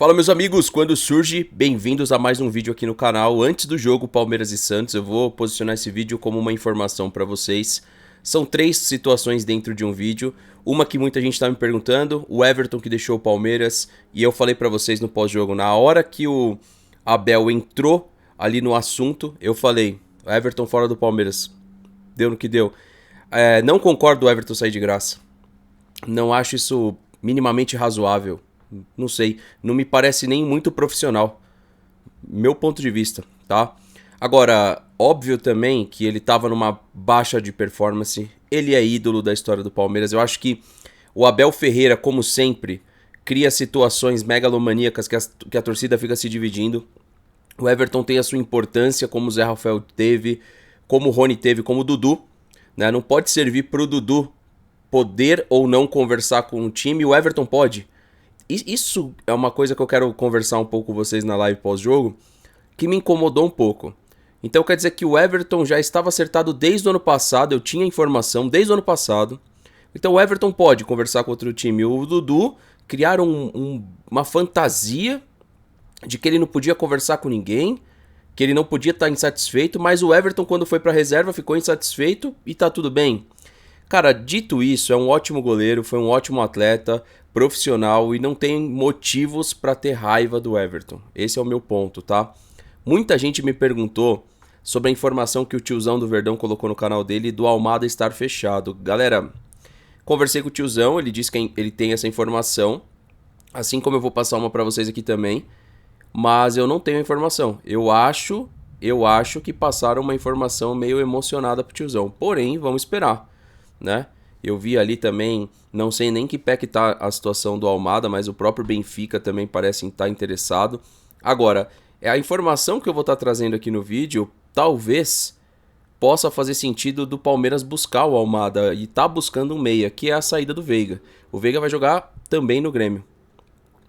Fala meus amigos, quando surge, bem-vindos a mais um vídeo aqui no canal. Antes do jogo Palmeiras e Santos, eu vou posicionar esse vídeo como uma informação para vocês. São três situações dentro de um vídeo. Uma que muita gente está me perguntando, o Everton que deixou o Palmeiras, e eu falei para vocês no pós-jogo, na hora que o Abel entrou ali no assunto, eu falei, Everton fora do Palmeiras, deu no que deu. Não concordo do Everton sair de graça, não acho isso minimamente razoável. Não sei, não me parece nem muito profissional, meu ponto de vista, tá? Agora, óbvio também que ele tava numa baixa de performance, ele é ídolo da história do Palmeiras. Eu acho que o Abel Ferreira, como sempre, cria situações megalomaníacas que a torcida fica se dividindo. O Everton tem a sua importância, como o Zé Rafael teve, como o Rony teve, como o Dudu, né? Não pode servir pro Dudu poder ou não conversar com o time, o Everton pode. Isso é uma coisa que eu quero conversar um pouco com vocês na live pós-jogo, que me incomodou um pouco. Então quer dizer que o Everton já estava acertado desde o ano passado, eu tinha informação desde o ano passado. Então o Everton pode conversar com outro time. O Dudu criaram uma fantasia de que ele não podia conversar com ninguém, que ele não podia estar insatisfeito, mas o Everton quando foi para a reserva ficou insatisfeito e tá tudo bem. Cara, dito isso, é um ótimo goleiro, foi um ótimo atleta, profissional e não tem motivos para ter raiva do Everton. Esse é o meu ponto, tá? Muita gente me perguntou sobre a informação que o tiozão do Verdão colocou no canal dele do Almada estar fechado. Galera, conversei com o tiozão, ele disse que ele tem essa informação, assim como eu vou passar uma para vocês aqui também, mas eu não tenho a informação. Eu acho que passaram uma informação meio emocionada pro tiozão, porém, vamos esperar, né? Eu vi ali também, não sei nem que pé que tá a situação do Almada, mas o próprio Benfica também parece estar interessado. Agora, a informação que eu vou estar trazendo aqui no vídeo, talvez possa fazer sentido do Palmeiras buscar o Almada e tá buscando um meia, que é a saída do Veiga. O Veiga vai jogar também no Grêmio.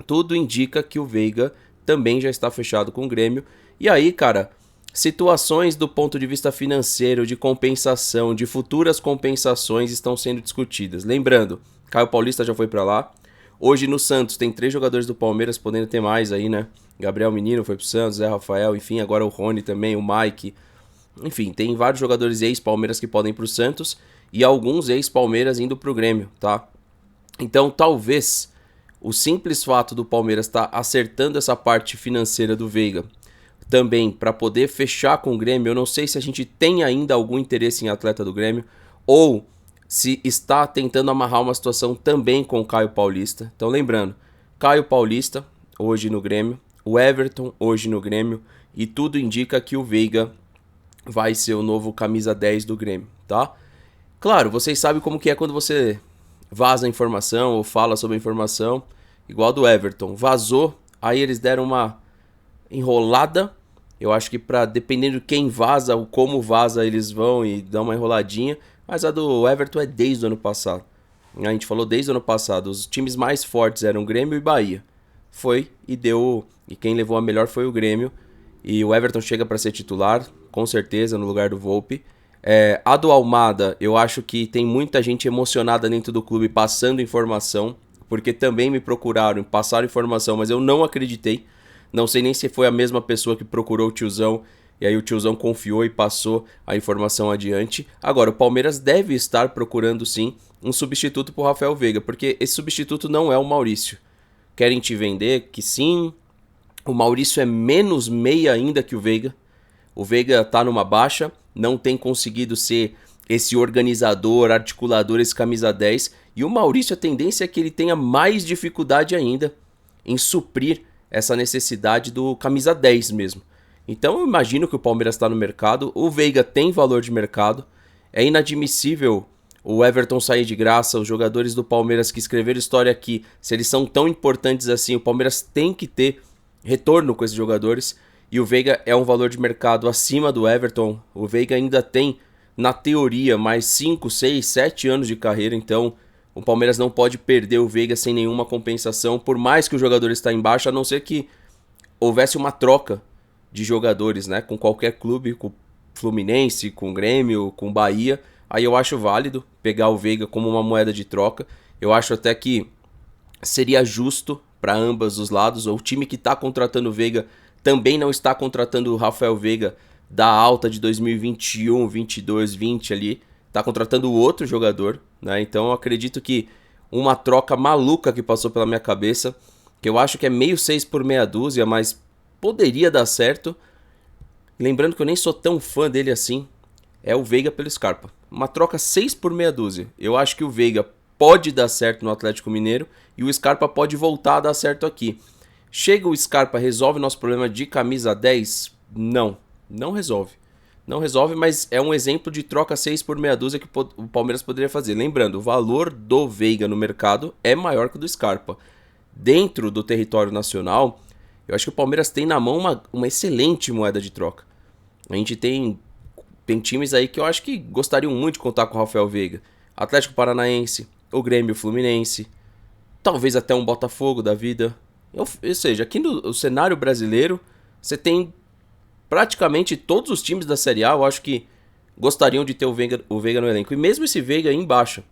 Tudo indica que o Veiga também já está fechado com o Grêmio. E aí, cara, situações do ponto de vista financeiro, de compensação, de futuras compensações estão sendo discutidas. Lembrando, Caio Paulista já foi pra lá. Hoje no Santos tem 3 jogadores do Palmeiras, podendo ter mais aí, né? Gabriel Menino foi pro Santos, Zé Rafael, enfim, agora o Rony também, o Mike. Enfim, tem vários jogadores ex-Palmeiras que podem ir pro Santos e alguns ex-Palmeiras indo pro Grêmio, tá? Então talvez o simples fato do Palmeiras estar acertando essa parte financeira do Veiga também para poder fechar com o Grêmio, eu não sei se a gente tem ainda algum interesse em atleta do Grêmio ou se está tentando amarrar uma situação também com o Caio Paulista. Então lembrando, Caio Paulista hoje no Grêmio, o Everton hoje no Grêmio e tudo indica que o Veiga vai ser o novo camisa 10 do Grêmio, tá? Claro, vocês sabem como que é quando você vaza a informação ou fala sobre a informação, igual do Everton, vazou, aí eles deram uma enrolada. Eu acho que dependendo de quem vaza, ou como vaza, eles vão e dão uma enroladinha. Mas a do Everton é desde o ano passado. A gente falou desde o ano passado. Os times mais fortes eram Grêmio e Bahia. Foi e deu. E quem levou a melhor foi o Grêmio. E o Everton chega para ser titular, com certeza, no lugar do Volpi. A do Almada, eu acho que tem muita gente emocionada dentro do clube passando informação. Porque também me procuraram, passaram informação, mas eu não acreditei. Não sei nem se foi a mesma pessoa que procurou o tiozão e aí o tiozão confiou e passou a informação adiante. Agora, o Palmeiras deve estar procurando sim um substituto para o Rafael Veiga, porque esse substituto não é o Maurício. Querem te vender que sim, o Maurício é menos meia ainda que o Veiga. O Veiga está numa baixa, não tem conseguido ser esse organizador, articulador, esse camisa 10. E o Maurício, a tendência é que ele tenha mais dificuldade ainda em suprir essa necessidade do camisa 10 mesmo. Então eu imagino que o Palmeiras está no mercado, o Veiga tem valor de mercado, é inadmissível o Everton sair de graça, os jogadores do Palmeiras que escreveram história aqui, se eles são tão importantes assim, o Palmeiras tem que ter retorno com esses jogadores, e o Veiga é um valor de mercado acima do Everton. O Veiga ainda tem, na teoria, mais 5, 6, 7 anos de carreira, então o Palmeiras não pode perder o Veiga sem nenhuma compensação, por mais que o jogador está embaixo, a não ser que houvesse uma troca de jogadores, né? Com qualquer clube, com o Fluminense, com o Grêmio, com o Bahia. Aí eu acho válido pegar o Veiga como uma moeda de troca. Eu acho até que seria justo para ambos os lados. O time que está contratando o Veiga também não está contratando o Rafael Veiga da alta de 2021, 22, 20 ali. Está contratando outro jogador, né? Então eu acredito que uma troca maluca que passou pela minha cabeça, que eu acho que é meio 6 por meia dúzia, mas poderia dar certo. Lembrando que eu nem sou tão fã dele assim, é o Veiga pelo Scarpa. Uma troca 6 por meia dúzia. Eu acho que o Veiga pode dar certo no Atlético Mineiro e o Scarpa pode voltar a dar certo aqui. Chega o Scarpa, resolve nosso problema de camisa 10? Não, não resolve. Não resolve, mas é um exemplo de troca 6 por meia dúzia que o Palmeiras poderia fazer. Lembrando, o valor do Veiga no mercado é maior que o do Scarpa. Dentro do território nacional, eu acho que o Palmeiras tem na mão uma excelente moeda de troca. A gente tem times aí que eu acho que gostariam muito de contar com o Rafael Veiga. Atlético Paranaense, o Grêmio, o Fluminense, talvez até um Botafogo da vida. Ou seja, aqui no cenário brasileiro, você tem praticamente todos os times da Série A, eu acho que gostariam de ter o Veiga no elenco. E mesmo esse Veiga aí em baixa.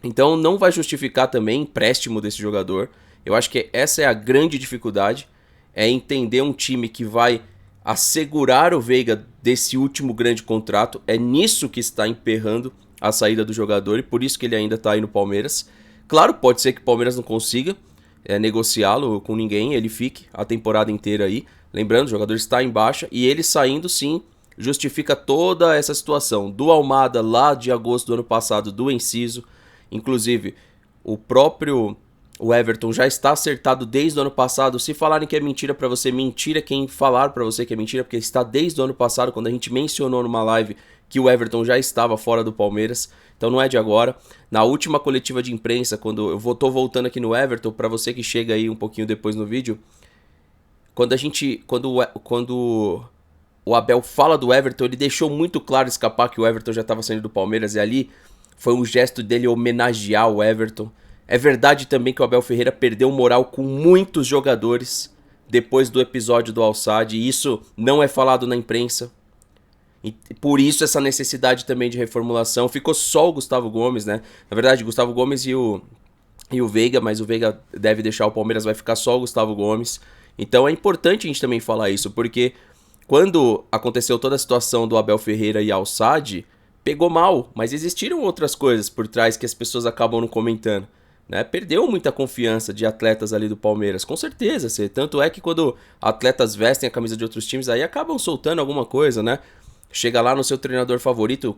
Então não vai justificar também empréstimo desse jogador. Eu acho que essa é a grande dificuldade. É entender um time que vai assegurar o Veiga desse último grande contrato. É nisso que está emperrando a saída do jogador e por isso que ele ainda está aí no Palmeiras. Claro, pode ser que o Palmeiras não consiga negociá-lo com ninguém, ele fique a temporada inteira aí. Lembrando, o jogador está em baixa e ele saindo sim justifica toda essa situação. Do Almada lá de agosto do ano passado, do Enciso. Inclusive, o Everton já está acertado desde o ano passado. Se falarem que é mentira pra você, mentira quem falar pra você que é mentira, porque está desde o ano passado, quando a gente mencionou numa live que o Everton já estava fora do Palmeiras. Então não é de agora. Na última coletiva de imprensa, quando eu tô voltando aqui no Everton, pra você que chega aí um pouquinho depois no vídeo, quando o Abel fala do Everton, ele deixou muito claro escapar que o Everton já estava saindo do Palmeiras e ali foi um gesto dele homenagear o Everton. É verdade também que o Abel Ferreira perdeu moral com muitos jogadores depois do episódio do Al-Sadd, e isso não é falado na imprensa. E por isso essa necessidade também de reformulação. Ficou só o Gustavo Gomes, né? Na verdade, Gustavo Gomes e o Veiga, mas o Veiga deve deixar o Palmeiras, vai ficar só o Gustavo Gomes. Então é importante a gente também falar isso, porque quando aconteceu toda a situação do Abel Ferreira e Al-Sadd, pegou mal, mas existiram outras coisas por trás que as pessoas acabam não comentando. Né? Perdeu muita confiança de atletas ali do Palmeiras, com certeza. Tanto é que quando atletas vestem a camisa de outros times, aí acabam soltando alguma coisa, né? Chega lá no seu treinador favorito,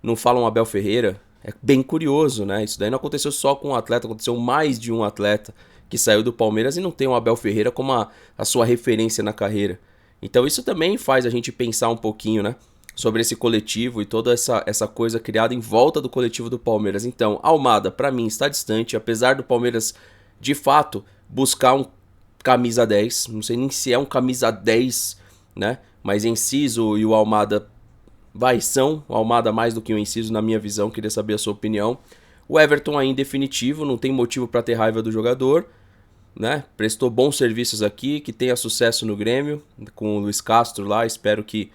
não falam Abel Ferreira. É bem curioso, né? Isso daí não aconteceu só com um atleta, aconteceu mais de um atleta que saiu do Palmeiras e não tem o Abel Ferreira como a sua referência na carreira. Então isso também faz a gente pensar um pouquinho, né? Sobre esse coletivo e toda essa coisa criada em volta do coletivo do Palmeiras. Então, Almada, pra mim, está distante, apesar do Palmeiras, de fato, buscar um camisa 10. Não sei nem se é um camisa 10, né? Mas Enciso e o Almada são o Almada mais do que o Enciso, na minha visão. Queria saber a sua opinião. O Everton aí em definitivo, não tem motivo para ter raiva do jogador, né? Prestou bons serviços aqui, que tenha sucesso no Grêmio, com o Luiz Castro lá. Espero que...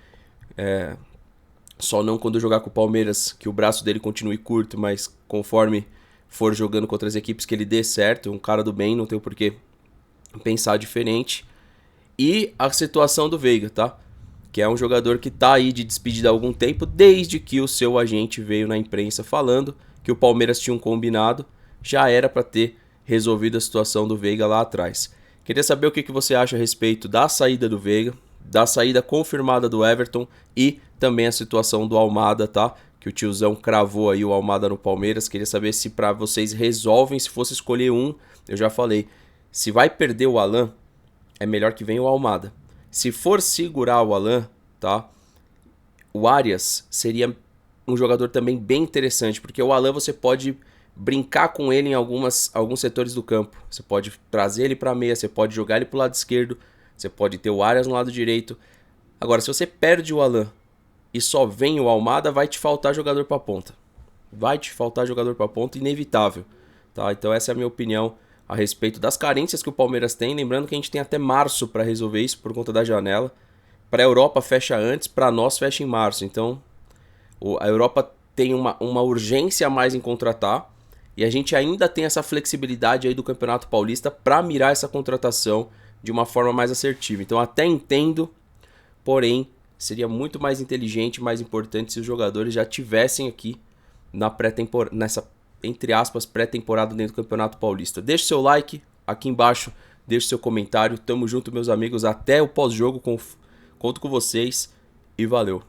só não quando jogar com o Palmeiras, que o braço dele continue curto, mas conforme for jogando contra as equipes que ele dê certo, um cara do bem, não tem por que pensar diferente. E a situação do Veiga, tá? Que é um jogador que tá aí de despedida há algum tempo, desde que o seu agente veio na imprensa falando que o Palmeiras tinha um combinado, já era para ter resolvido a situação do Veiga lá atrás. Queria saber o que você acha a respeito da saída do Veiga, da saída confirmada do Everton e também a situação do Almada, tá? Que o tiozão cravou aí o Almada no Palmeiras. Queria saber se pra vocês resolvem, se fosse escolher um, eu já falei, se vai perder o Alan, é melhor que venha o Almada. Se for segurar o Alan, tá? O Arias seria um jogador também bem interessante, porque o Alan você pode brincar com ele em alguns setores do campo. Você pode trazer ele pra meia, você pode jogar ele pro lado esquerdo, você pode ter o Arias no lado direito. Agora, se você perde o Alan e só vem o Almada, vai te faltar jogador pra ponta. Vai te faltar jogador pra ponta, inevitável. Tá? Então essa é a minha opinião a respeito das carências que o Palmeiras tem. Lembrando que a gente tem até março para resolver isso por conta da janela. Para a Europa fecha antes, para nós fecha em março. Então a Europa tem uma urgência a mais em contratar E a gente ainda tem essa flexibilidade aí do Campeonato Paulista para mirar essa contratação de uma forma mais assertiva. Então até entendo, porém seria muito mais inteligente e mais importante se os jogadores já tivessem aqui na pré-temporada, nessa, entre aspas, pré-temporada dentro do Campeonato Paulista. Deixe seu like aqui embaixo, deixe seu comentário. Tamo junto, meus amigos. Até o pós-jogo, conto com vocês e valeu.